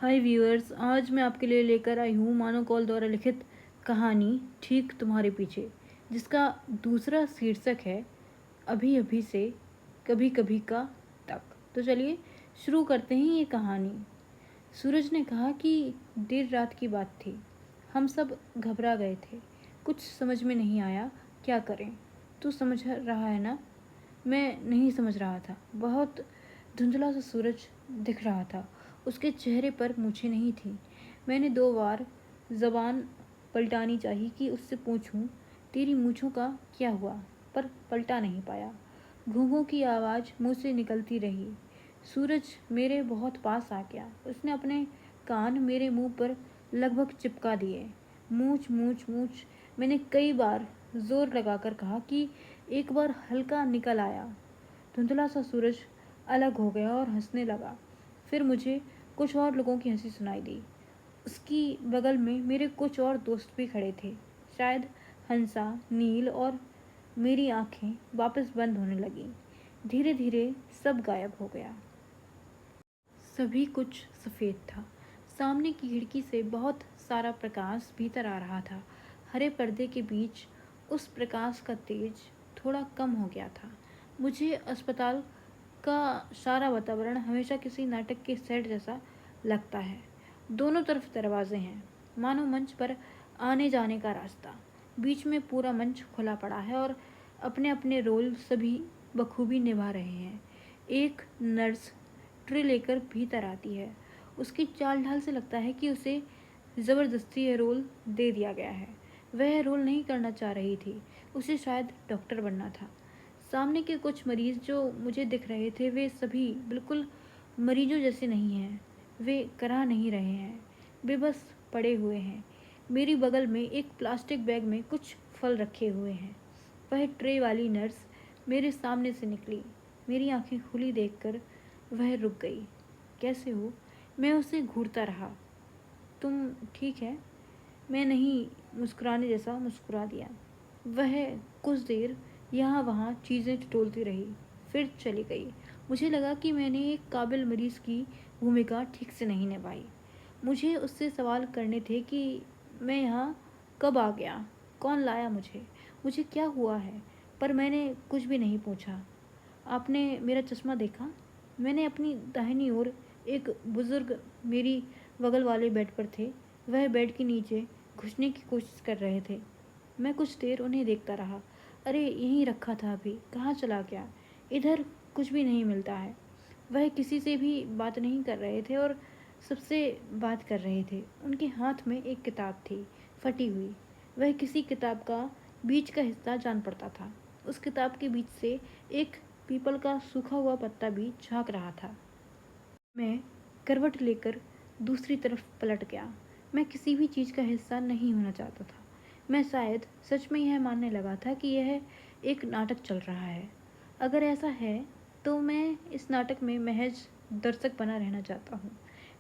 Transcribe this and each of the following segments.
हाय viewers, आज मैं आपके लिए लेकर आई हूँ मानो कौल द्वारा लिखित कहानी ठीक तुम्हारे पीछे, जिसका दूसरा शीर्षक है अभी अभी से कभी कभी का तक। तो चलिए शुरू करते हैं ये कहानी। सूरज ने कहा कि देर रात की बात थी। हम सब घबरा गए थे। कुछ समझ में नहीं आया क्या करें। तू समझ रहा है ना? मैं नहीं समझ रहा था। बहुत धुंधला सा सूरज दिख रहा था। उसके चेहरे पर मूछें नहीं थी। मैंने 2 बार जबान पलटानी चाहिए कि उससे पूछूं तेरी मूछों का क्या हुआ, पर पलटा नहीं पाया। घूंघों की आवाज़ मुंह से निकलती रही। सूरज मेरे बहुत पास आ गया। उसने अपने कान मेरे मुंह पर लगभग चिपका दिए। मूछ मूछ मूछ, मैंने कई बार जोर लगाकर कहा कि एक बार हल्का निकल आया। धुंधला सा सूरज अलग हो गया और हंसने लगा। फिर मुझे कुछ और लोगों की हंसी सुनाई दी। उसकी बगल में मेरे कुछ और दोस्त भी खड़े थे। शायद हंसा, नील और मेरी आंखें वापस बंद होने लगीं। धीरे धीरे सब गायब हो गया। सभी कुछ सफ़ेद था। सामने की खिड़की से बहुत सारा प्रकाश भीतर आ रहा था। हरे पर्दे के बीच उस प्रकाश का तेज थोड़ा कम हो गया था। मुझे अस्पताल का सारा वातावरण हमेशा किसी नाटक के सेट जैसा लगता है। दोनों तरफ दरवाजे हैं, मानो मंच पर आने जाने का रास्ता। बीच में पूरा मंच खुला पड़ा है और अपने अपने रोल सभी बखूबी निभा रहे हैं। एक नर्स ट्रे लेकर भीतर आती है। उसकी चाल ढाल से लगता है कि उसे ज़बरदस्ती यह रोल दे दिया गया है। वह रोल नहीं करना चाह रही थी, उसे शायद डॉक्टर बनना था। सामने के कुछ मरीज जो मुझे दिख रहे थे वे सभी बिल्कुल मरीजों जैसे नहीं हैं। वे कराह नहीं रहे हैं, वे बस पड़े हुए हैं। मेरी बगल में एक प्लास्टिक बैग में कुछ फल रखे हुए हैं। वह ट्रे वाली नर्स मेरे सामने से निकली। मेरी आंखें खुली देखकर वह रुक गई। कैसे हो? मैं उसे घूरता रहा। तुम ठीक है? मैं नहीं मुस्कुराने जैसा मुस्कुरा दिया। वह कुछ देर यहाँ वहाँ चीज़ें टटोलती रही, फिर चली गई। मुझे लगा कि मैंने एक काबिल मरीज की भूमिका ठीक से नहीं निभाई। मुझे उससे सवाल करने थे कि मैं यहाँ कब आ गया, कौन लाया मुझे, मुझे क्या हुआ है, पर मैंने कुछ भी नहीं पूछा। आपने मेरा चश्मा देखा? मैंने अपनी दाहिनी ओर एक बुजुर्ग मेरी बगल वाले बेड पर थे। वह बेड के नीचे घुसने की कोशिश कर रहे थे। मैं कुछ देर उन्हें देखता रहा। अरे यहीं रखा था, अभी कहाँ चला गया? इधर कुछ भी नहीं मिलता है। वह किसी से भी बात नहीं कर रहे थे और सबसे बात कर रहे थे। उनके हाथ में एक किताब थी, फटी हुई। वह किसी किताब का बीच का हिस्सा जान पड़ता था। उस किताब के बीच से एक पीपल का सूखा हुआ पत्ता भी झांक रहा था। मैं करवट लेकर दूसरी तरफ पलट गया। मैं किसी भी चीज़ का हिस्सा नहीं होना चाहता था। मैं शायद सच में यह मानने लगा था कि यह एक नाटक चल रहा है। अगर ऐसा है तो मैं इस नाटक में महज दर्शक बना रहना चाहता हूँ।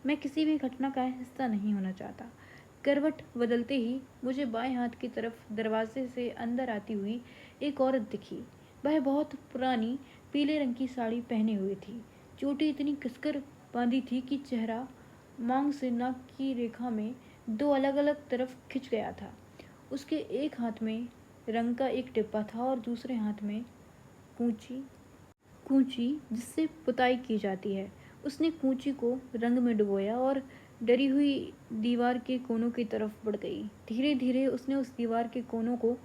मैं किसी भी घटना का हिस्सा नहीं होना चाहता। करवट बदलते ही मुझे बाएं हाथ की तरफ दरवाजे से अंदर आती हुई एक औरत दिखी। वह बहुत पुरानी पीले रंग की साड़ी पहने हुई थी। चोटी इतनी कसकर बांधी थी कि चेहरा मांग से नाक की रेखा में 2 अलग-अलग तरफ खिंच गया था। उसके एक हाथ में रंग का एक डिब्बा था और दूसरे हाथ में कूंची कूंची जिससे पुताई की जाती है। उसने कूंची को रंग में डुबोया और डरी हुई दीवार के कोनों की तरफ बढ़ गई। धीरे धीरे उसने उस दीवार के कोनों को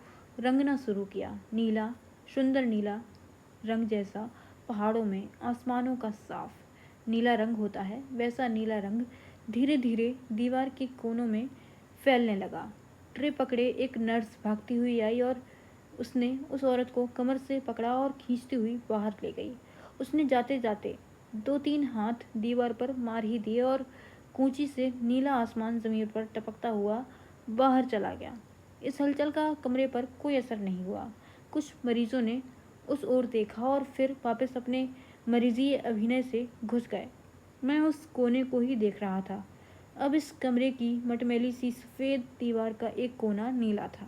रंगना शुरू किया। नीला, सुंदर नीला रंग जैसा पहाड़ों में आसमानों का साफ नीला रंग होता है, वैसा नीला रंग धीरे धीरे दीवार के कोनों में फैलने लगा। ट्रे पकड़े एक नर्स भागती हुई आई और उसने उस औरत को कमर से पकड़ा और खींचती हुई बाहर ले गई। उसने जाते जाते 2-3 हाथ दीवार पर मार ही दिए और कूंची से नीला आसमान जमीन पर टपकता हुआ बाहर चला गया। इस हलचल का कमरे पर कोई असर नहीं हुआ। कुछ मरीजों ने उस ओर देखा और फिर वापस अपने मरीजी अभिनय से घुस गए। मैं उस कोने को ही देख रहा था। अब इस कमरे की मटमैली सी सफ़ेद दीवार का एक कोना नीला था।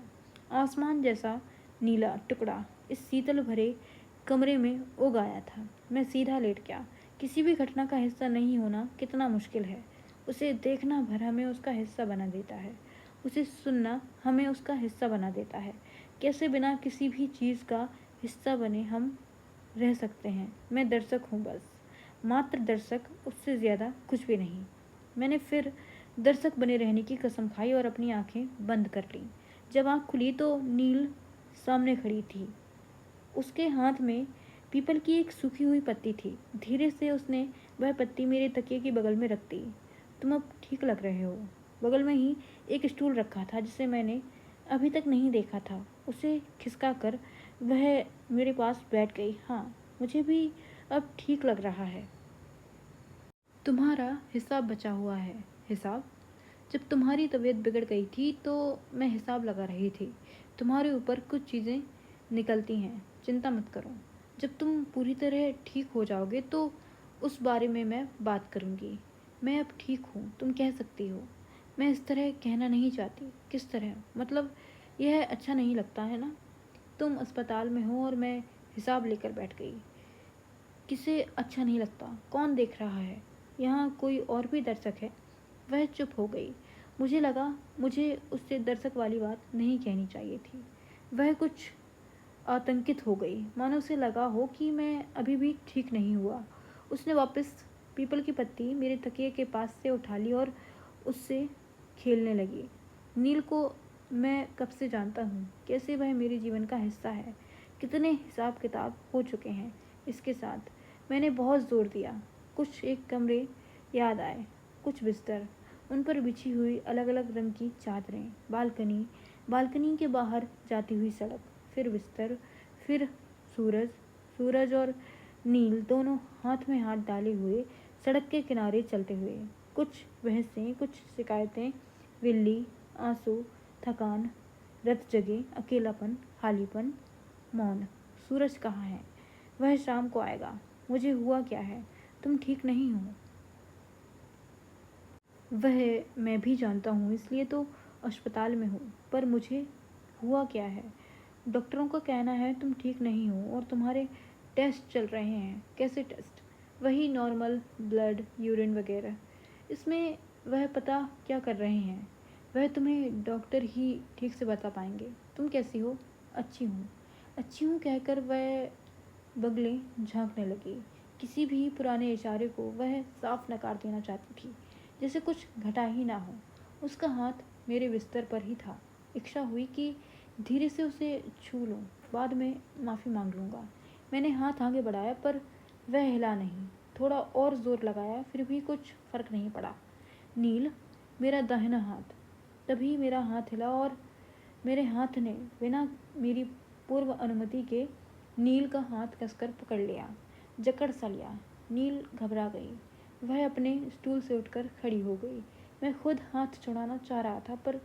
आसमान जैसा नीला टुकड़ा इस शीतल भरे कमरे में उग आया था। मैं सीधा लेट गया। किसी भी घटना का हिस्सा नहीं होना कितना मुश्किल है। उसे देखना भर हमें उसका हिस्सा बना देता है, उसे सुनना हमें उसका हिस्सा बना देता है। कैसे बिना किसी भी चीज़ का हिस्सा बने हम रह सकते हैं? मैं दर्शक हूँ बस, मात्र दर्शक, उससे ज़्यादा कुछ भी नहीं। मैंने फिर दर्शक बने रहने की कसम खाई और अपनी आंखें बंद कर लीं। जब आँख खुली तो नील सामने खड़ी थी। उसके हाथ में पीपल की एक सूखी हुई पत्ती थी। धीरे से उसने वह पत्ती मेरे तकिए के बगल में रख दी। तुम अब ठीक लग रहे हो। बगल में ही एक स्टूल रखा था जिसे मैंने अभी तक नहीं देखा था। उसे खिसका कर वह मेरे पास बैठ गई। हाँ, मुझे भी अब ठीक लग रहा है। तुम्हारा हिसाब बचा हुआ है। हिसाब? जब तुम्हारी तबीयत बिगड़ गई थी तो मैं हिसाब लगा रही थी। तुम्हारे ऊपर कुछ चीज़ें निकलती हैं, चिंता मत करो। जब तुम पूरी तरह ठीक हो जाओगे तो उस बारे में मैं बात करूँगी। मैं अब ठीक हूँ, तुम कह सकती हो। मैं इस तरह कहना नहीं चाहती। किस तरह? मतलब यह अच्छा नहीं लगता है ना? तुम अस्पताल में हो और मैं हिसाब लेकर बैठ गई। किसे अच्छा नहीं लगता? कौन देख रहा है? यहाँ कोई और भी दर्शक है? वह चुप हो गई। मुझे लगा मुझे उससे दर्शक वाली बात नहीं कहनी चाहिए थी। वह कुछ आतंकित हो गई, मानो उसे लगा हो कि मैं अभी भी ठीक नहीं हुआ। उसने वापस पीपल की पत्ती मेरे तकिए के पास से उठा ली और उससे खेलने लगी। नील को मैं कब से जानता हूँ, कैसे वह मेरे जीवन का हिस्सा है। कितने हिसाब किताब हो चुके हैं इसके साथ। मैंने बहुत जोर दिया। कुछ एक कमरे याद आए, कुछ बिस्तर, उन पर बिछी हुई अलग अलग रंग की चादरें, बालकनी, बालकनी के बाहर जाती हुई सड़क, फिर बिस्तर, फिर सूरज। सूरज और नील दोनों हाथ में हाथ डाले हुए सड़क के किनारे चलते हुए। कुछ बहसें, कुछ शिकायतें, विल्ली, आंसू, थकान, रत जगे, अकेलापन, खालीपन, मौन। सूरज कहाँ है? वह शाम को आएगा। मुझे हुआ क्या है? तुम ठीक नहीं हो। वह मैं भी जानता हूँ, इसलिए तो अस्पताल में हूँ। पर मुझे हुआ क्या है? डॉक्टरों का कहना है तुम ठीक नहीं हो और तुम्हारे टेस्ट चल रहे हैं। कैसे टेस्ट? वही नॉर्मल, ब्लड, यूरिन वगैरह। इसमें वह पता क्या कर रहे हैं? वह तुम्हें डॉक्टर ही ठीक से बता पाएंगे। तुम कैसी हो? अच्छी हूँ। अच्छी हूँ कहकर वह बगलें झांकने लगी। किसी भी पुराने इशारे को वह साफ नकार देना चाहती थी, जैसे कुछ घटा ही ना हो। उसका हाथ मेरे बिस्तर पर ही था। इच्छा हुई कि धीरे से उसे छू लूं, बाद में माफ़ी मांग लूँगा। मैंने हाथ आगे बढ़ाया पर वह हिला नहीं। थोड़ा और जोर लगाया, फिर भी कुछ फर्क नहीं पड़ा। नील, मेरा दाहिना हाथ। तभी मेरा हाथ हिला और मेरे हाथ ने बिना मेरी पूर्व अनुमति के नील का हाथ कसकर पकड़ लिया, जकड़ सा लिया। नील घबरा गई। वह अपने स्टूल से उठकर खड़ी हो गई। मैं खुद हाथ छुड़ाना चाह रहा था पर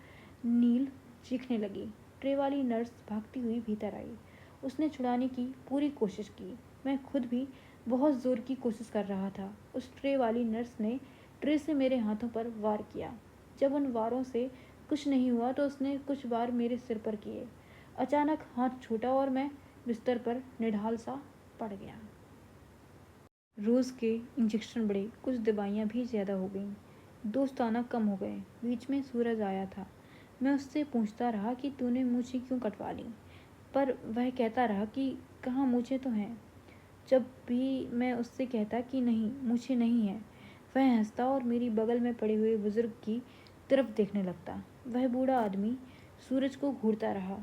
नील चीखने लगी। ट्रे वाली नर्स भागती हुई भीतर आई। उसने छुड़ाने की पूरी कोशिश की। मैं खुद भी बहुत ज़ोर की कोशिश कर रहा था। उस ट्रे वाली नर्स ने ट्रे से मेरे हाथों पर वार किया। जब उन वारों से कुछ नहीं हुआ तो उसने कुछ वार मेरे सिर पर किए। अचानक हाथ छूटा और मैं बिस्तर पर निढाल सा पड़ गया। रोज़ के इंजेक्शन बढ़े, कुछ दवाइयाँ भी ज़्यादा हो गईं। दोस्त आना कम हो गए। बीच में सूरज आया था। मैं उससे पूछता रहा कि तूने मूछें क्यों कटवा ली, पर वह कहता रहा कि कहाँ, मूछें तो हैं। जब भी मैं उससे कहता कि नहीं, मूछें नहीं हैं, वह हंसता और मेरी बगल में पड़े हुए बुजुर्ग की तरफ देखने लगता। वह बूढ़ा आदमी सूरज को घूरता रहा।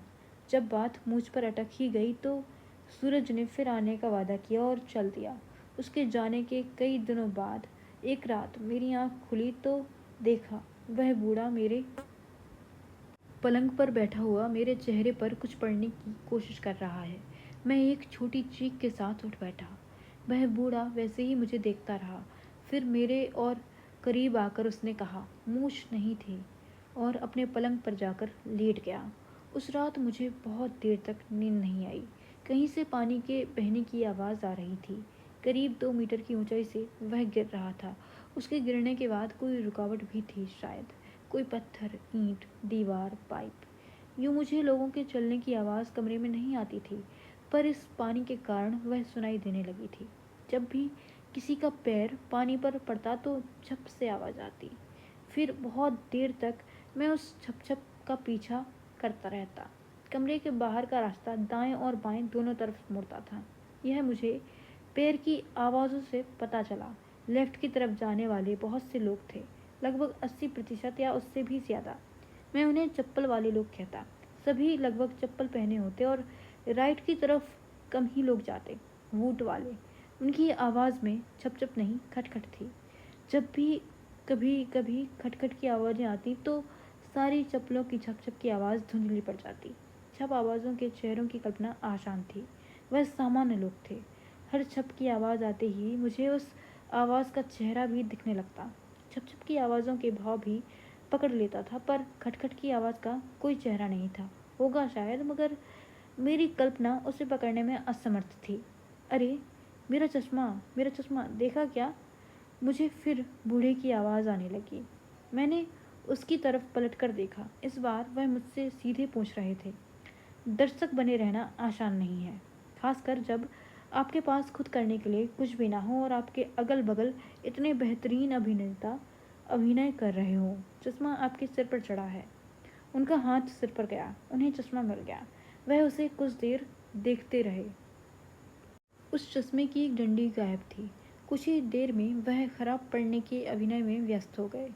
जब बात मुझ पर अटक ही गई तो सूरज ने फिर आने का वादा किया और चल दिया। उसके जाने के कई दिनों बाद एक रात मेरी आँख खुली तो देखा वह बूढ़ा मेरे पलंग पर बैठा हुआ मेरे चेहरे पर कुछ पढ़ने की कोशिश कर रहा है। मैं एक छोटी चीख के साथ उठ बैठा। वह बूढ़ा वैसे ही मुझे देखता रहा। फिर मेरे और करीब आकर उसने कहा, मूछ नहीं थी, और अपने पलंग पर जाकर लेट गया। उस रात मुझे बहुत देर तक नींद नहीं आई। कहीं से पानी के बहने की आवाज़ आ रही थी। करीब 2 मीटर की ऊंचाई से वह गिर रहा था। उसके गिरने के बाद कोई रुकावट भी थी शायद, कोई पत्थर, ईंट, दीवार, पाइप। यूँ मुझे लोगों के चलने की आवाज़ कमरे में नहीं आती थी, पर इस पानी के कारण वह सुनाई देने लगी थी। जब भी किसी का पैर पानी पर पड़ता तो झप से आवाज़ आती। फिर बहुत देर तक मैं उस छप छप का पीछा करता रहता। कमरे के बाहर का रास्ता दाएं और बाएं दोनों तरफ मुड़ता था। यह मुझे पैर की आवाज़ों से पता चला। लेफ्ट की तरफ जाने वाले बहुत से लोग थे, लगभग 80% या उससे भी ज़्यादा। मैं उन्हें चप्पल वाले लोग कहता। सभी लगभग चप्पल पहने होते और राइट की तरफ कम ही लोग जाते, बूट वाले। उनकी आवाज़ में छप छप नहीं, खटखट थी। जब भी कभी कभी खटखट की आवाज़ें आती तो सारी चप्पलों की छप छप की आवाज़ धुंधली पड़ जाती। छप आवाज़ों के चेहरों की कल्पना आसान थी। वह सामान्य लोग थे। हर छप की आवाज़ आते ही मुझे उस आवाज़ का चेहरा भी दिखने लगता। छप छप की आवाज़ों के भाव भी पकड़ लेता था, पर खटखट की आवाज़ का कोई चेहरा नहीं था। होगा शायद, मगर मेरी कल्पना उसे पकड़ने में असमर्थ थी। अरे, मेरा चश्मा देखा क्या? मुझे फिर बूढ़े की आवाज़ आने लगी। मैंने उसकी तरफ पलटकर देखा। इस बार वह मुझसे सीधे पूछ रहे थे। दर्शक बने रहना आसान नहीं है, खासकर जब आपके पास खुद करने के लिए कुछ भी ना हो और आपके अगल बगल इतने बेहतरीन अभिनेता अभिनय कर रहे हो। चश्मा आपके सिर पर चढ़ा है। उनका हाथ सिर पर गया, उन्हें चश्मा मिल गया। वह उसे कुछ देर देखते रहे। उस चश्मे की एक डंडी गायब थी। कुछ ही देर में वह खराब पड़ने के अभिनय में व्यस्त हो गए।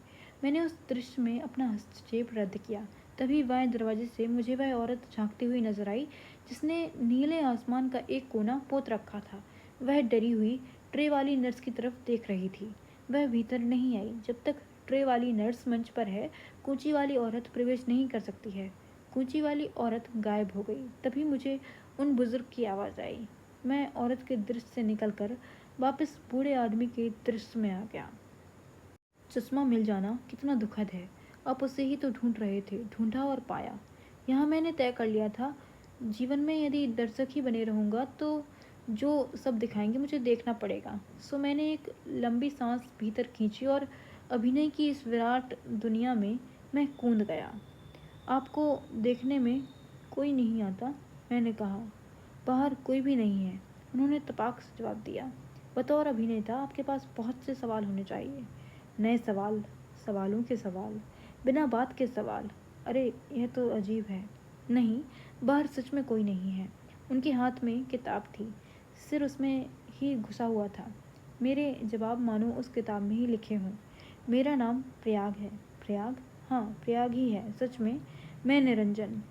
मैंने उस दृश्य में अपना हस्तक्षेप रद्द किया। तभी बाएं दरवाजे से मुझे वह औरत झांकती हुई नजर आई जिसने नीले आसमान का एक कोना पोत रखा था। वह डरी हुई ट्रे वाली नर्स की तरफ देख रही थी। वह भीतर नहीं आई। जब तक ट्रे वाली नर्स मंच पर है, कूंची वाली औरत प्रवेश नहीं कर सकती है। कूंची वाली औरत गायब हो गई। तभी मुझे उन बुजुर्ग की आवाज़ आई। मैं औरत के दृश्य से निकलकर वापस बूढ़े आदमी के दृश्य में आ गया। चश्मा मिल जाना कितना दुखद है। आप उसे ही तो ढूंढ रहे थे। ढूंढा और पाया। यहाँ मैंने तय कर लिया था, जीवन में यदि दर्शक ही बने रहूँगा तो जो सब दिखाएंगे मुझे देखना पड़ेगा। सो मैंने एक लंबी सांस भीतर खींची और अभिनय की इस विराट दुनिया में मैं कूद गया। आपको देखने में कोई नहीं आता, मैंने कहा। बाहर कोई भी नहीं है, उन्होंने तपाक से जवाब दिया। बतौर अभिनेता आपके पास बहुत से सवाल होने चाहिए। नए सवाल, सवालों के सवाल, बिना बात के सवाल। अरे, यह तो अजीब है। नहीं, बाहर सच में कोई नहीं है। उनके हाथ में किताब थी, सिर उसमें ही घुसा हुआ था। मेरे जवाब मानो उस किताब में ही लिखे हों। मेरा नाम प्रयाग है। प्रयाग? हाँ, प्रयाग ही है सच में। मैं निरंजन।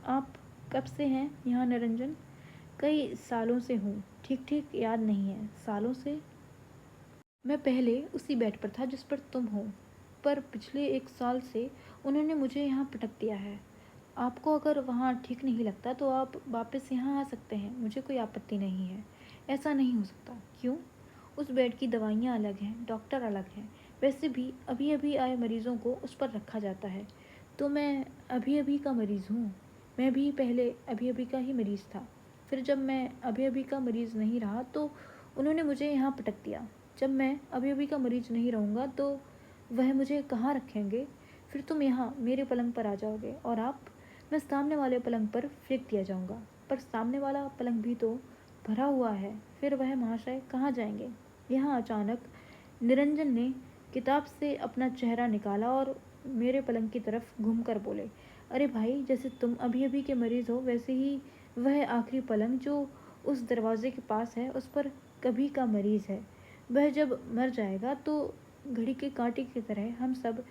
आप कब से हैं यहाँ निरंजन? कई सालों से हूँ। ठीक ठीक याद नहीं है। सालों से? मैं पहले उसी बेड पर था जिस पर तुम हो, पर पिछले 1 साल से उन्होंने मुझे यहाँ पटक दिया है। आपको अगर वहाँ ठीक नहीं लगता तो आप वापस यहाँ आ सकते हैं, मुझे कोई आपत्ति नहीं है। ऐसा नहीं हो सकता। क्यों? उस बेड की दवाइयाँ अलग हैं, डॉक्टर अलग हैं। वैसे भी अभी अभी आए मरीजों को उस पर रखा जाता है। तो मैं अभी अभी का मरीज़ हूँ। मैं भी पहले अभी अभी का ही मरीज़ था। फिर जब मैं अभी अभी का मरीज़ नहीं रहा तो उन्होंने मुझे यहाँ पटक दिया। जब मैं अभी अभी का मरीज़ नहीं रहूँगा तो वह मुझे कहाँ रखेंगे? फिर तुम यहाँ मेरे पलंग पर आ जाओगे और मैं सामने वाले पलंग पर फेंक दिया जाऊँगा। पर सामने वाला पलंग भी तो भरा हुआ है। फिर वह महाशय कहाँ जाएंगे? यहाँ अचानक निरंजन ने किताब से अपना चेहरा निकाला और मेरे पलंग की तरफ घूमकर बोले, अरे भाई, जैसे तुम अभी अभी के मरीज़ हो वैसे ही वह आखिरी पलंग जो उस दरवाजे के पास है उस पर कभी का मरीज़ है। वह जब मर जाएगा तो घड़ी के कांटे की तरह हम सब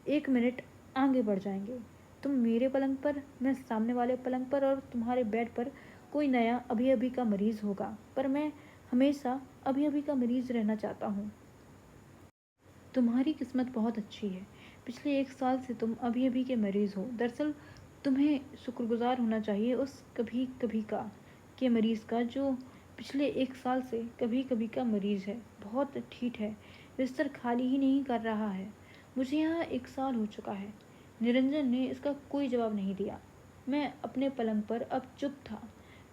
1 मिनट आगे बढ़ जाएंगे। तुम मेरे पलंग पर, मैं सामने वाले पलंग पर और तुम्हारे बेड पर कोई नया अभी अभी का मरीज़ होगा। पर मैं हमेशा अभी अभी का मरीज़ रहना चाहता हूँ। तुम्हारी किस्मत बहुत अच्छी है। पिछले 1 साल से तुम अभी अभी के मरीज़ हो। दरअसल तुम्हें शुक्रगुजार होना चाहिए उस कभी कभी का के मरीज़ का जो पिछले 1 साल से कभी कभी का मरीज़ है। बहुत ठीक है, बिस्तर खाली ही नहीं कर रहा है। मुझे यहाँ 1 साल हो चुका है। निरंजन ने इसका कोई जवाब नहीं दिया। मैं अपने पलंग पर अब चुप था।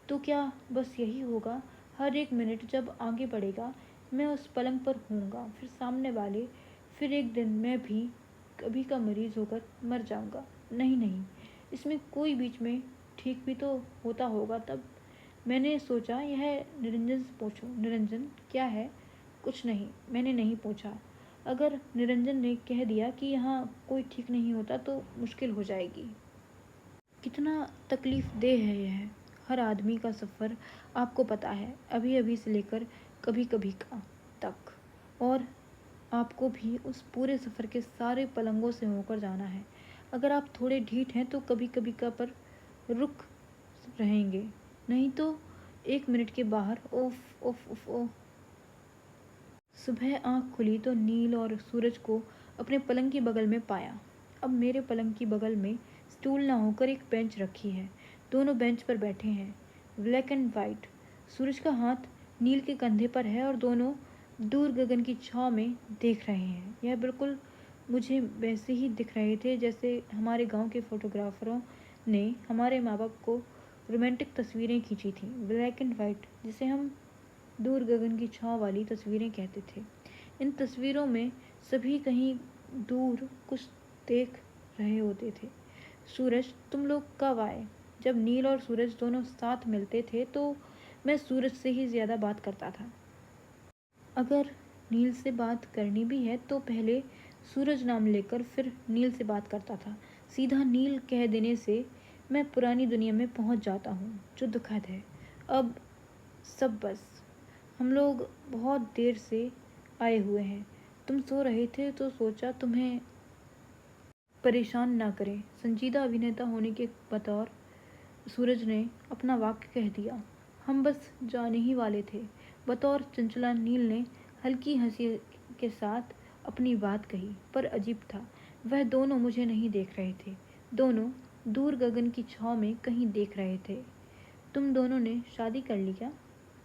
तो क्या बस यही होगा? हर 1 मिनट जब आगे बढ़ेगा मैं उस पलंग पर होऊंगा, फिर सामने वाले, फिर एक दिन मैं भी कभी का मरीज़ होकर मर जाऊंगा। नहीं नहीं, इसमें कोई बीच में ठीक भी तो होता होगा। तब मैंने सोचा यह निरंजन से पूछूं। निरंजन क्या है? कुछ नहीं, मैंने नहीं पूछा। अगर निरंजन ने कह दिया कि यहाँ कोई ठीक नहीं होता तो मुश्किल हो जाएगी। कितना तकलीफ देह है यह हर आदमी का सफ़र, आपको पता है, अभी अभी से लेकर कभी कभी का तक। और आपको भी उस पूरे सफ़र के सारे पलंगों से होकर जाना है। अगर आप थोड़े ढीठ हैं तो कभी कभी का पर रुक रहेंगे, नहीं तो 1 मिनट के बाहर। ओफ ओफ ओफ ओफ। सुबह आँख खुली तो नील और सूरज को अपने पलंग के बगल में पाया। अब मेरे पलंग की बगल में स्टूल ना होकर एक बेंच रखी है। दोनों बेंच पर बैठे हैं, ब्लैक एंड वाइट। सूरज का हाथ नील के कंधे पर है और दोनों दूर गगन की छाँव में देख रहे हैं। यह बिल्कुल मुझे वैसे ही दिख रहे थे जैसे हमारे गांव के फोटोग्राफरों ने हमारे माँ बाप को रोमांटिक तस्वीरें खींची थी, ब्लैक एंड वाइट, जिसे हम दूर गगन की छाँव वाली तस्वीरें कहते थे। इन तस्वीरों में सभी कहीं दूर कुछ देख रहे होते थे। सूरज, तुम लोग कब आए? जब नील और सूरज दोनों साथ मिलते थे तो मैं सूरज से ही ज़्यादा बात करता था। अगर नील से बात करनी भी है तो पहले सूरज नाम लेकर फिर नील से बात करता था। सीधा नील कह देने से मैं पुरानी दुनिया में पहुंच जाता हूँ, जो दुखद है। अब सब बस। हम लोग बहुत देर से आए हुए हैं। तुम सो रहे थे तो सोचा तुम्हें परेशान ना करें। संजीदा अभिनेता होने के बतौर सूरज ने अपना वाक्य कह दिया। हम बस जाने ही वाले थे। बतौर चंचला नील ने हल्की हंसी के साथ अपनी बात कही। पर अजीब था, वह दोनों मुझे नहीं देख रहे थे। दोनों दूर गगन की छाँव में कहीं देख रहे थे। तुम दोनों ने शादी कर ली क्या?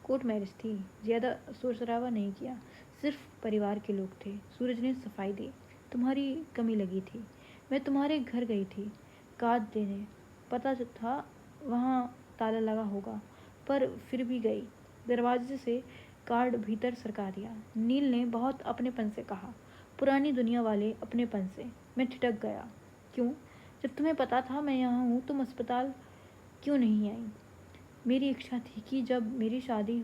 कोर्ट मैरिज थी, ज़्यादा शोर शराबा नहीं किया, सिर्फ परिवार के लोग थे। सूरज ने सफाई दी। तुम्हारी कमी लगी थी। मैं तुम्हारे घर गई थी कार्ड देने। पता था वहाँ ताला लगा होगा, पर फिर भी गई। दरवाजे से कार्ड भीतर सरका दिया। नील ने बहुत अपनेपन से कहा, पुरानी दुनिया वाले अपनेपन से। मैं ठिठक गया। क्यों? जब तुम्हें पता था मैं यहाँ हूँ तुम अस्पताल क्यों नहीं आई? मेरी इच्छा थी कि जब मेरी शादी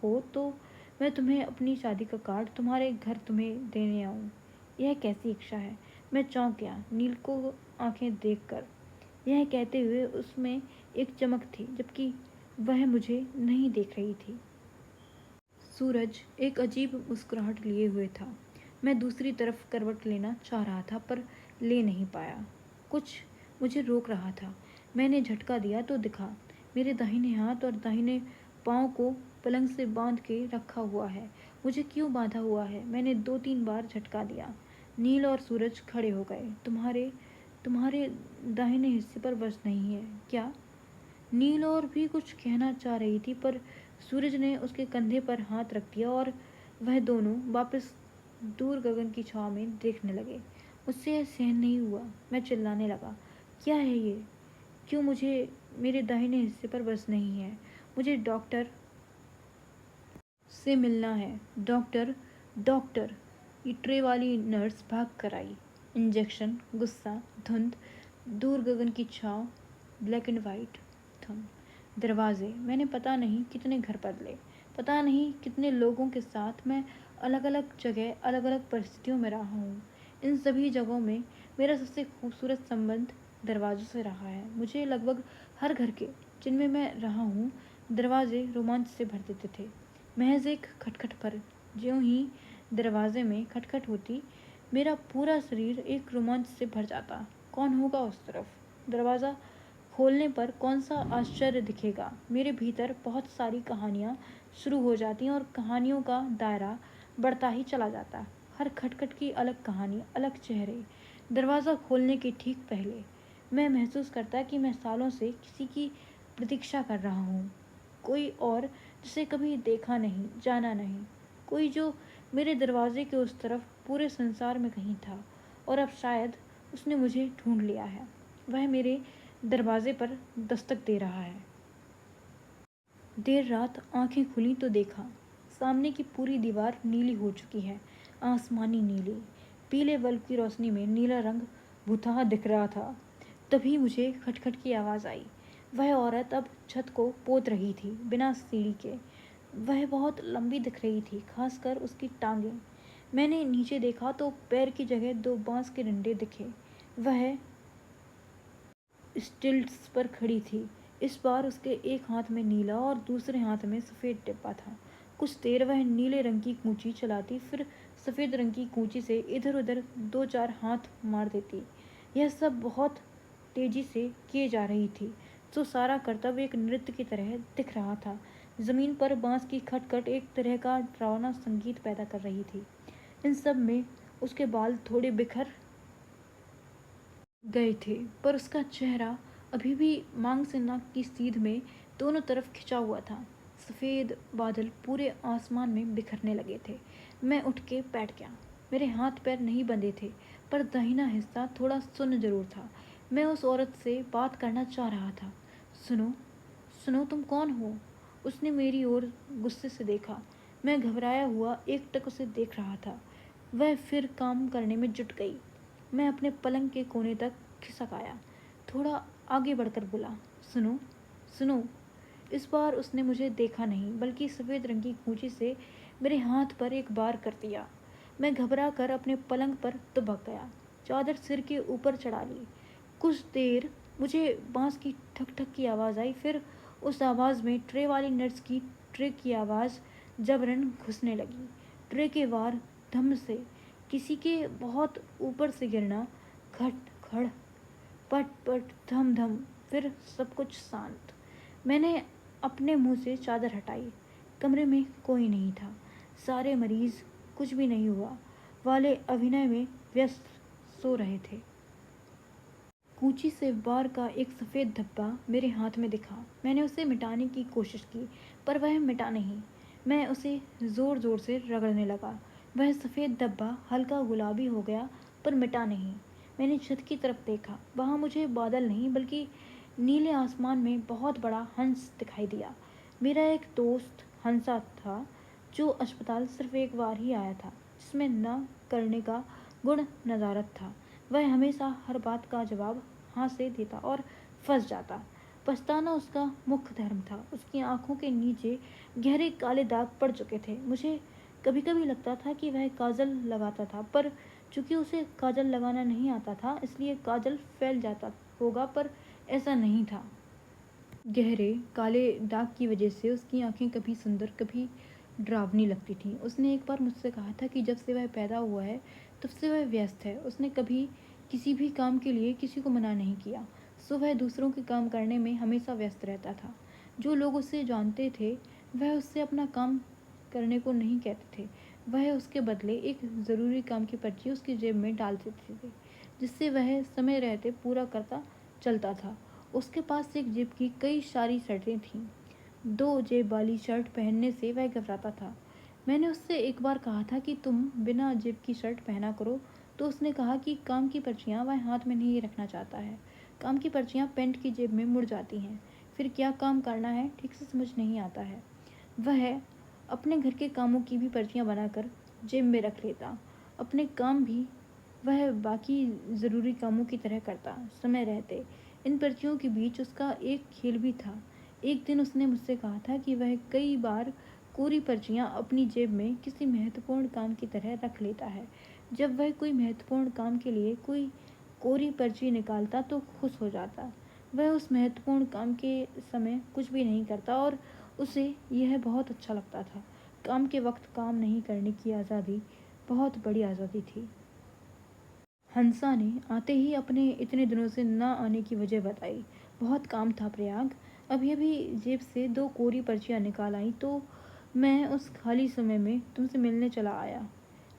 हो तो मैं तुम्हें अपनी शादी का कार्ड तुम्हारे घर तुम्हें देने आऊँ। यह कैसी इच्छा है? मैं चौंक गया नील को आंखें देखकर। यह कहते हुए उसमें एक चमक थी, जबकि वह मुझे नहीं देख रही थी। सूरज एक अजीब मुस्कुराहट लिए हुए था। मैं दूसरी तरफ करवट लेना चाह रहा था पर ले नहीं पाया। कुछ मुझे रोक रहा था। मैंने झटका दिया तो दिखा, मेरे दाहिने हाथ और दाहिने पाँव को पलंग से बांध के रखा हुआ है। मुझे क्यों बांधा हुआ है? मैंने 2-3 बार झटका दिया। नील और सूरज खड़े हो गए। तुम्हारे तुम्हारे दाहिने हिस्से पर बस नहीं है क्या? नील और भी कुछ कहना चाह रही थी पर सूरज ने उसके कंधे पर हाथ रख दिया और वह दोनों वापस दूर गगन की छाँव में देखने लगे। मुझसे यह सहन नहीं हुआ। मैं चिल्लाने लगा, क्या है ये? क्यों मुझे मेरे दाहिने हिस्से पर बस नहीं है? मुझे डॉक्टर से मिलना है। Doctor, doctor. ये ट्रे वाली नर्स भाग कर आई। इंजेक्शन, गुस्सा, धुंध, दूर गगन की छाँव, ब्लैक एंड वाइट। थम दरवाजे। मैंने पता नहीं कितने घर बदले, पता नहीं कितने लोगों के साथ मैं अलग अलग जगह अलग अलग परिस्थितियों में रहा हूँ। इन सभी जगहों में मेरा सबसे खूबसूरत संबंध दरवाज़ों से रहा है। मुझे लगभग हर घर के जिनमें मैं रहा हूँ दरवाजे रोमांच से भर देते थे। महज एक खटखट पर ज्यों ही दरवाजे में खटखट होती, मेरा पूरा शरीर एक रोमांच से भर जाता। कौन होगा उस तरफ? दरवाज़ा खोलने पर कौन सा आश्चर्य दिखेगा? मेरे भीतर बहुत सारी कहानियाँ शुरू हो जाती और कहानियों का दायरा बढ़ता ही चला जाता। हर खटखट की अलग कहानी, अलग चेहरे। दरवाज़ा खोलने के ठीक पहले मैं महसूस करता कि मैं सालों से किसी की प्रतीक्षा कर रहा हूँ। कोई और जिसे कभी देखा नहीं, जाना नहीं। कोई जो मेरे दरवाजे के उस तरफ पूरे संसार में कहीं था और अब शायद उसने मुझे ढूंढ लिया है। वह मेरे दरवाजे पर दस्तक दे रहा है। देर रात आंखें खुली तो देखा, सामने की पूरी दीवार नीली हो चुकी है, आसमानी नीली। पीले बल्ब की रोशनी में नीला रंग भुतहा दिख रहा था। तभी मुझे खटखट की आवाज़ आई। वह औरत अब छत को पोत रही थी, बिना सीढ़ी के। वह बहुत लंबी दिख रही थी, खासकर उसकी टांगें। मैंने नीचे देखा तो पैर की जगह 2 बांस के डंडे दिखे। वह स्टिल्ट्स पर खड़ी थी। इस बार उसके एक हाथ में नीला और दूसरे हाथ में सफ़ेद डिब्बा था। कुछ देर वह नीले रंग की कूंची चलाती, फिर सफ़ेद रंग की कूंची से इधर उधर 2-4 हाथ मार देती। यह सब बहुत तेजी से किए जा रही थी, तो सारा करतब एक नृत्य की तरह दिख रहा था। ज़मीन पर बांस की खटखट एक तरह का डरावना संगीत पैदा कर रही थी। इन सब में उसके बाल थोड़े बिखर गए थे, पर उसका चेहरा अभी भी मांग से नाक की सीध में दोनों तरफ खिंचा हुआ था। सफ़ेद बादल पूरे आसमान में बिखरने लगे थे। मैं उठ के बैठ गया। मेरे हाथ पैर नहीं बंधे थे, पर दाहिना हिस्सा थोड़ा सुन्न जरूर था। मैं उस औरत से बात करना चाह रहा था। सुनो, सुनो, तुम कौन हो? उसने मेरी ओर गुस्से से देखा। मैं घबराया हुआ एकटक उसे देख रहा था। वह फिर काम करने में जुट गई। मैं अपने पलंग के कोने तक खिसक आया। थोड़ा आगे बढ़कर बोला, सुनो, सुनो। इस बार उसने मुझे देखा नहीं, बल्कि सफ़ेद रंग की कूंची से मेरे हाथ पर एक बार कर दिया। मैं घबरा कर अपने पलंग पर दुबक गया, चादर सिर के ऊपर चढ़ा ली। कुछ देर मुझे बांस की ठक ठक की आवाज़ आई, फिर उस आवाज़ में ट्रे वाली नट्स की ट्रे की आवाज़ जबरन घुसने लगी। ट्रे के वार धम से किसी के बहुत ऊपर से गिरना, खट खड़, पट पट, धम धम, फिर सब कुछ शांत। मैंने अपने मुंह से चादर हटाई। कमरे में कोई नहीं था। सारे मरीज कुछ भी नहीं हुआ वाले अभिनय में व्यस्त सो रहे थे। कूंची से बार का एक सफ़ेद धब्बा मेरे हाथ में दिखा। मैंने उसे मिटाने की कोशिश की, पर वह मिटा नहीं। मैं उसे ज़ोर ज़ोर से रगड़ने लगा। वह सफ़ेद धब्बा हल्का गुलाबी हो गया, पर मिटा नहीं। मैंने छत की तरफ देखा। वहाँ मुझे बादल नहीं, बल्कि नीले आसमान में बहुत बड़ा हंस दिखाई दिया। मेरा एक दोस्त हंसा था, जो अस्पताल सिर्फ एक बार ही आया था, जिसमें न करने का गुण नदारत था। वह हमेशा हर बात का जवाब हाँ से देता और फंस जाता। पछताना उसका मुख्य धर्म था। उसकी आंखों के नीचे गहरे काले दाग पड़ चुके थे। मुझे कभी कभी लगता था कि वह काजल लगाता था, पर चूंकि उसे काजल लगाना नहीं आता था, इसलिए काजल फैल जाता होगा, पर ऐसा नहीं था। गहरे काले दाग की वजह से उसकी आंखें कभी सुंदर, कभी डरावनी लगती थीं। उसने एक बार मुझसे कहा था कि जब से वह पैदा हुआ है, तब से वह व्यस्त है। उसने कभी किसी भी काम के लिए किसी को मना नहीं किया, सो वह दूसरों के काम करने में हमेशा व्यस्त रहता था। जो लोग उसे जानते थे, वह उससे अपना काम करने को नहीं कहते थे। वह उसके बदले एक ज़रूरी काम की पर्ची उसकी जेब में डाल देते थे, जिससे वह समय रहते पूरा करता चलता था। उसके पास एक जेब की कई सारी शर्टें थीं। 2 जेब वाली शर्ट पहनने से वह घबराता था। मैंने उससे एक बार कहा था कि तुम बिना जेब की शर्ट पहना करो, तो उसने कहा कि काम की पर्चियाँ वह हाथ में नहीं रखना चाहता है। काम की पर्चियाँ पैंट की जेब में मुड़ जाती हैं। फिर क्या काम करना है, ठीक से समझ नहीं आता है। वह अपने घर के कामों की भी पर्चियाँ बनाकर जेब में रख लेता। अपने काम भी वह बाकी ज़रूरी कामों की तरह करता, समय रहते। इन पर्चियों के बीच उसका एक खेल भी था। एक दिन उसने मुझसे कहा था कि वह कई बार कोरी पर्चियाँ अपनी जेब में किसी महत्वपूर्ण काम की तरह रख लेता है। जब वह कोई महत्वपूर्ण काम के लिए कोई कोरी पर्ची निकालता तो खुश हो जाता। वह उस महत्वपूर्ण काम के समय कुछ भी नहीं करता, और उसे यह बहुत अच्छा लगता था। काम के वक्त काम नहीं करने की आज़ादी बहुत बड़ी आज़ादी थी। हंसा ने आते ही अपने इतने दिनों से न आने की वजह बताई। बहुत काम था प्रयाग। अभी अभी जेब से 2 कोरी पर्चियाँ निकाल आई, तो मैं उस खाली समय में तुमसे मिलने चला आया।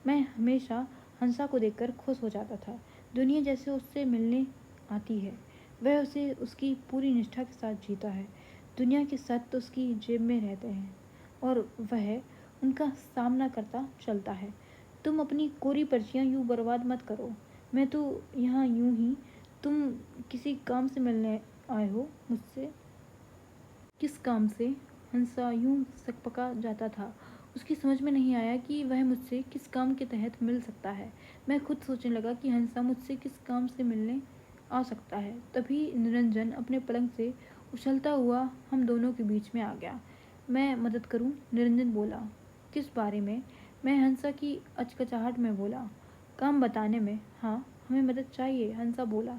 मैं हमेशा हंसा को देखकर खुश हो जाता था। दुनिया जैसे उससे मिलने आती है, वह उसे उसकी पूरी निष्ठा के साथ जीता है। दुनिया के सत्य उसकी जेब में रहते हैं, और वह उनका सामना करता चलता है। तुम अपनी कोरी पर्चियाँ यूँ बर्बाद मत करो। मैं तो यहाँ यूँ ही, तुम किसी काम से मिलने आए हो मुझसे? किस काम से? हंसा यूँ सकपका जाता था। उसकी समझ में नहीं आया कि वह मुझसे किस काम के तहत मिल सकता है। मैं खुद सोचने लगा कि हंसा मुझसे किस काम से मिलने आ सकता है। तभी निरंजन अपने पलंग से उछलता हुआ हम दोनों के बीच में आ गया। मैं मदद करूं? निरंजन बोला। किस बारे में? मैं हंसा की अचकचाहट में बोला, काम बताने में। हाँ, हमें मदद चाहिए, हंसा बोला।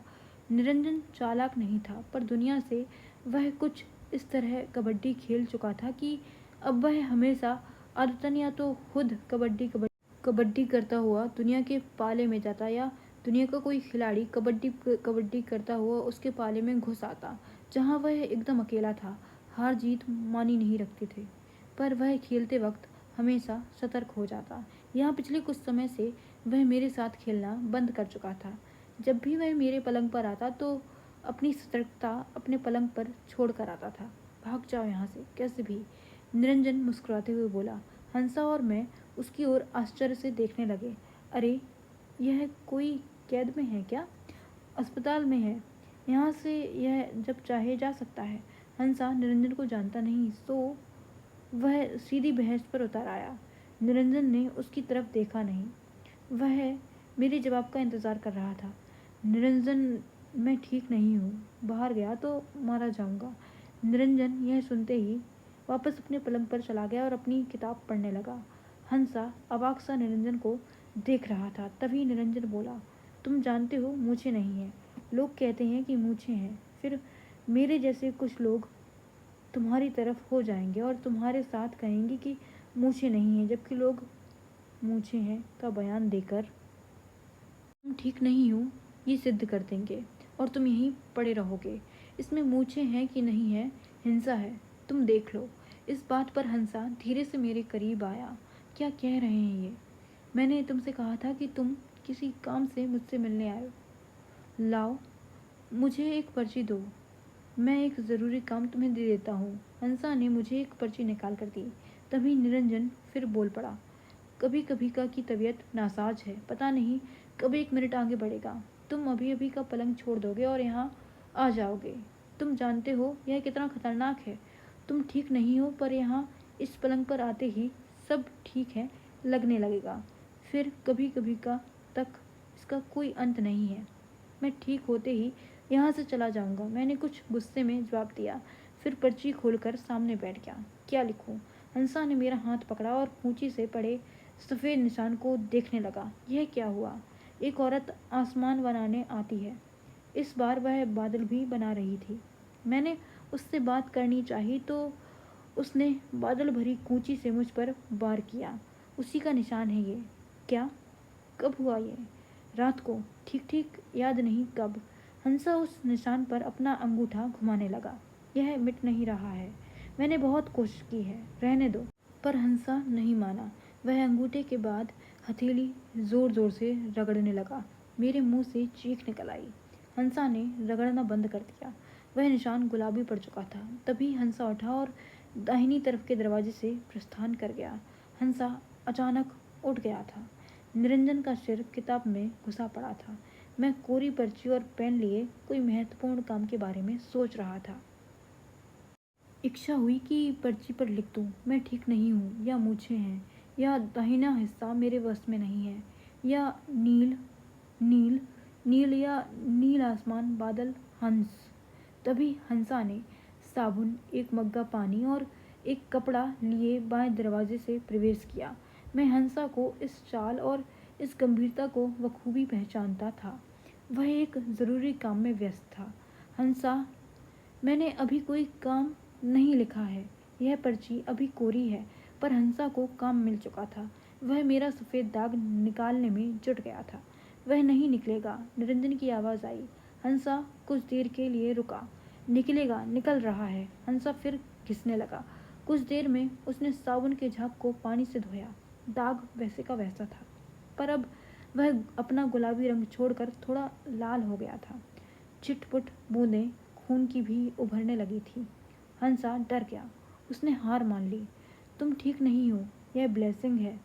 निरंजन चालाक नहीं था, पर दुनिया से वह कुछ इस तरह कबड्डी खेल चुका था कि अब वह हमेशा आदतन या तो खुद कबड्डी कबड्डी कबड्डी करता हुआ दुनिया के पाले में जाता, या दुनिया का कोई खिलाड़ी कबड्डी कबड्डी करता हुआ उसके पाले में घुस आता, जहाँ वह एकदम अकेला था। हार जीत मानी नहीं रखते थे, पर वह खेलते वक्त हमेशा सतर्क हो जाता। यहाँ पिछले कुछ समय से वह मेरे साथ खेलना बंद कर चुका था। जब भी वह मेरे पलंग पर आता तो अपनी सतर्कता अपने पलंग पर छोड़ कर आता था। भाग जाओ यहाँ से कैसे भी, निरंजन मुस्कुराते हुए बोला। हंसा और मैं उसकी ओर आश्चर्य से देखने लगे। अरे, यह कोई कैद में है क्या? अस्पताल में है, यहाँ से यह जब चाहे जा सकता है। हंसा निरंजन को जानता नहीं, तो वह सीधी बहस पर उतर आया। निरंजन ने उसकी तरफ देखा नहीं, वह मेरे जवाब का इंतज़ार कर रहा था। निरंजन, मैं ठीक नहीं हूँ, बाहर गया तो मारा जाऊँगा। निरंजन यह सुनते ही वापस अपने पलंग पर चला गया और अपनी किताब पढ़ने लगा। हंसा अवाक सा निरंजन को देख रहा था। तभी निरंजन बोला, तुम जानते हो मूछें नहीं हैं। लोग कहते हैं कि मूछें हैं, फिर मेरे जैसे कुछ लोग तुम्हारी तरफ हो जाएंगे और तुम्हारे साथ कहेंगे कि मूछें नहीं हैं, जबकि लोग मूछें हैं का बयान देकर तुम ठीक नहीं हो ये सिद्ध कर देंगे और तुम यहीं पड़े रहोगे। इसमें मूछें हैं कि नहीं है, हिंसा है, तुम देख लो। इस बात पर हंसा धीरे से मेरे करीब आया। क्या कह रहे हैं ये? मैंने तुमसे कहा था कि तुम किसी काम से मुझसे मिलने आए हो। लाओ, मुझे एक पर्ची दो, मैं एक ज़रूरी काम तुम्हें दे देता हूँ। हंसा ने मुझे एक पर्ची निकाल कर दी। तभी निरंजन फिर बोल पड़ा, कभी कभी का की तबीयत नासाज है, पता नहीं कब एक मिनट आगे बढ़ेगा। तुम अभी अभी का पलंग छोड़ दोगे और यहाँ आ जाओगे। तुम जानते हो यह कितना खतरनाक है। तुम ठीक नहीं हो, पर यहाँ इस पलंग पर आते ही सब ठीक है लगने लगेगा। फिर कभी कभी का तक इसका कोई अंत नहीं है। मैं ठीक होते ही यहाँ से चला जाऊँगा। मैंने कुछ गुस्से में जवाब दिया, फिर पर्ची खोलकर सामने बैठ गया। क्या लिखूँ? हंसा ने मेरा हाथ पकड़ा और कूंची से पड़े सफ़ेद निशान को देखने लगा। यह क्या हुआ? एक औरत आसमान बनाने आती है। इस बार वह बादल भी बना रही थी। मैंने उससे बात करनी चाही तो उसने बादल भरी कूंची से मुझ पर वार किया। उसी का निशान है ये। क्या? कब हुआ ये? रात को, ठीक ठीक याद नहीं कब। हंसा उस निशान पर अपना अंगूठा घुमाने लगा। यह मिट नहीं रहा है। मैंने बहुत कोशिश की है, रहने दो। पर हंसा नहीं माना। वह अंगूठे के बाद हथेली जोर जोर से रगड़ने लगा। मेरे मुंह से चीख निकल आई। हंसा ने रगड़ना बंद कर दिया। वह निशान गुलाबी पड़ चुका था। तभी हंसा उठा और दाहिनी तरफ के दरवाजे से प्रस्थान कर गया। हंसा अचानक उठ गया था। निरंजन का सिर किताब में घुसा पड़ा था। मैं कोरी पर्ची और पेन लिए कोई महत्वपूर्ण काम के बारे में सोच रहा था। इच्छा हुई कि पर्ची पर लिख दूं, मैं ठीक नहीं हूँ, या मूछें हैं, या दाहिना हिस्सा मेरे वश में नहीं है, या नील नील नील या नील आसमान बादल हंस। तभी हंसा ने साबुन, एक मग्गा पानी और एक कपड़ा लिए बाएं दरवाजे से प्रवेश किया। मैं हंसा को इस चाल और इस गंभीरता को बखूबी पहचानता था। वह एक ज़रूरी काम में व्यस्त था। हंसा, मैंने अभी कोई काम नहीं लिखा है। यह पर्ची अभी कोरी है, पर हंसा को काम मिल चुका था। वह मेरा सफ़ेद दाग निकालने में जुट गया था। वह नहीं निकलेगा। निरंजन की आवाज़ आई। हंसा कुछ देर के लिए रुका। निकलेगा, निकल रहा है। हंसा फिर घिसने लगा। कुछ देर में उसने साबुन के झाग को पानी से धोया। दाग वैसे का वैसा था, पर अब वह अपना गुलाबी रंग छोड़कर थोड़ा लाल हो गया था। छिटपुट बूंदें खून की भी उभरने लगी थी। हंसा डर गया। उसने हार मान ली। तुम ठीक नहीं हो, यह ब्लेसिंग है।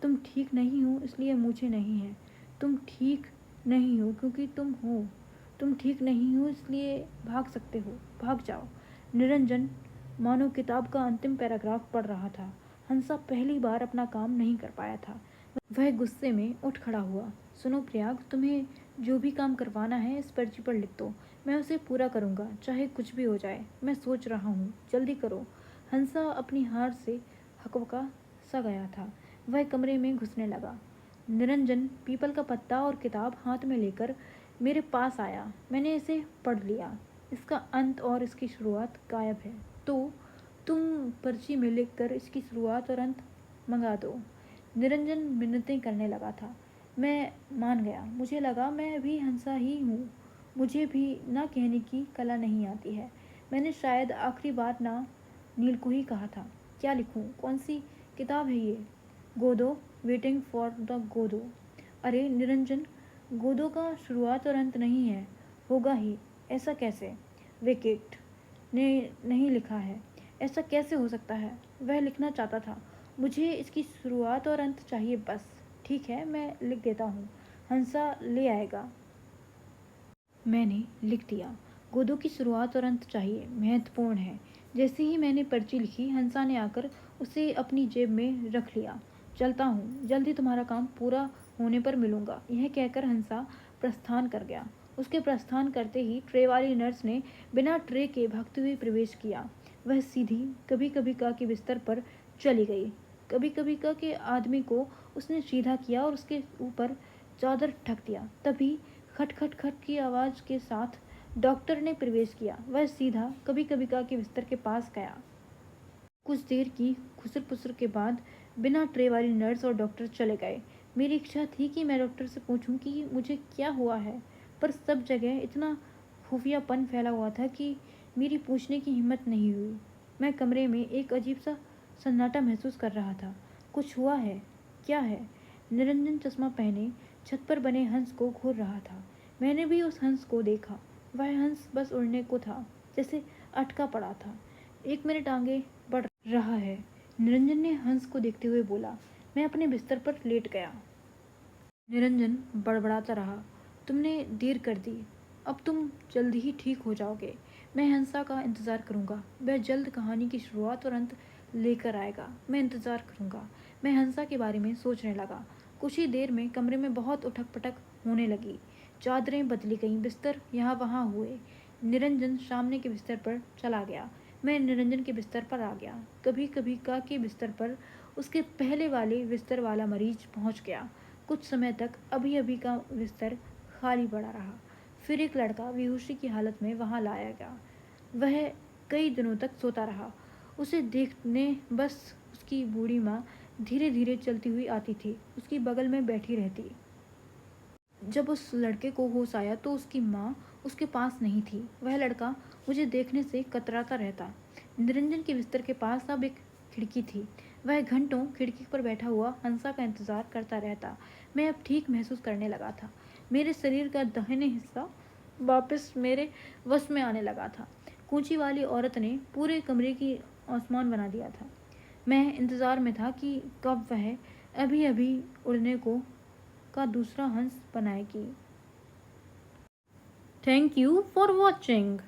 तुम ठीक नहीं हो इसलिए मुझे नहीं है। तुम ठीक नहीं हो क्योंकि तुम हो। तुम ठीक नहीं हो इसलिए भाग सकते हो, भाग जाओ। निरंजन मानो किताब का अंतिम पैराग्राफ पढ़ रहा था। हंसा पहली बार अपना काम नहीं कर पाया था। वह गुस्से में उठ खड़ा हुआ। सुनो प्रयाग, तुम्हें जो भी काम करवाना है इस पर्ची पर लिख दो। मैं उसे पूरा करूँगा, चाहे कुछ भी हो जाए। मैं सोच रहा हूँ, जल्दी करो। हंसा अपनी हार से हकबका सा गया था। वह कमरे में घुसने लगा। निरंजन पीपल का पत्ता और किताब हाथ में लेकर मेरे पास आया। मैंने इसे पढ़ लिया। इसका अंत और इसकी शुरुआत गायब है। तो तुम पर्ची में लिखकर इसकी शुरुआत और अंत मंगा दो। निरंजन मिन्नतें करने लगा था। मैं मान गया। मुझे लगा मैं भी हंसा ही हूँ। मुझे भी ना कहने की कला नहीं आती है। मैंने शायद आखिरी बार ना नील को ही कहा था। क्या लिखूं? कौन सी किताब है ये? गोदो, वेटिंग फॉर द गोदो। अरे निरंजन, गोदो का शुरुआत और अंत नहीं है। होगा ही। ऐसा कैसे? विकेट ने नहीं लिखा है। ऐसा कैसे हो सकता है? वह लिखना चाहता था। मुझे इसकी शुरुआत और अंत चाहिए बस। ठीक है, मैं लिख देता हूँ। हंसा ले आएगा। मैंने लिख दिया। गोदो की शुरुआत और अंत चाहिए, महत्वपूर्ण है। जैसे ही मैंने पर्ची लिखी, हंसा ने आकर उसे अपनी जेब में रख लिया। चलता हूँ, जल्दी तुम्हारा काम पूरा होने पर मिलूंगा। यह कहकर हंसा प्रस्थान कर गया। उसके प्रस्थान करते ही ट्रे वाली नर्स ने बिना ट्रे के भागते हुए प्रवेश किया। वह सीधी कभी कभी का के बिस्तर पर चली गई। कभी कभी का के आदमी को उसने सीधा किया और उसके ऊपर चादर ढक दिया। तभी खट खट खट की आवाज़ के साथ डॉक्टर ने प्रवेश किया। वह सीधा कभी कभिका के बिस्तर के पास गया। कुछ देर की खुसर पुसर के बाद बिना ट्रे वाली नर्स और डॉक्टर चले गए। मेरी इच्छा थी कि मैं डॉक्टर से पूछूं कि मुझे क्या हुआ है, पर सब जगह इतना खुफियापन फैला हुआ था कि मेरी पूछने की हिम्मत नहीं हुई। मैं कमरे में एक अजीब सा सन्नाटा महसूस कर रहा था। कुछ हुआ है? क्या है? निरंजन चश्मा पहने छत पर बने हंस को घूर रहा था। मैंने भी उस हंस को देखा। वह हंस बस उड़ने को था, जैसे अटका पड़ा था। 1 मिनट आगे बढ़ रहा है, निरंजन ने हंस को देखते हुए बोला। मैं अपने बिस्तर पर लेट गया। निरंजन बड़बड़ाता रहा। तुमने देर कर दी। अब तुम जल्द ही ठीक हो जाओगे। मैं हंसा का इंतज़ार करूँगा। वह जल्द कहानी की शुरुआत और अंत लेकर आएगा। मैं इंतज़ार करूँगा। मैं हंसा के बारे में सोचने लगा। कुछ ही देर में कमरे में बहुत उठक पटक होने लगी। चादरें बदली गईं, बिस्तर यहाँ वहाँ हुए। निरंजन सामने के बिस्तर पर चला गया। मैं निरंजन के बिस्तर पर आ गया। कभी कभी का के बिस्तर पर उसके पहले वाले बिस्तर वाला मरीज पहुँच गया। कुछ समय तक अभी अभी का बिस्तर खाली पड़ा रहा। फिर एक लड़का बेहोशी की हालत में वहाँ लाया गया। वह कई दिनों तक सोता रहा। उसे देखने बस उसकी बूढ़ी माँ धीरे धीरे चलती हुई आती थी, उसकी बगल में बैठी रहती। जब उस लड़के को होश आया तो उसकी माँ उसके पास नहीं थी। वह लड़का मुझे देखने से कतराता रहता। निरंजन के बिस्तर के पास अब एक खिड़की थी। वह घंटों खिड़की पर बैठा हुआ हंसा का इंतजार करता रहता। मैं अब ठीक महसूस करने लगा था। मेरे शरीर का दाहिने हिस्सा वापस मेरे वश में आने लगा था। कूंची वाली औरत ने पूरे कमरे की आसमान बना दिया था। मैं इंतज़ार में था कि कब वह अभी अभी उड़ने को का दूसरा हंस बनाएगी। Thank you for watching.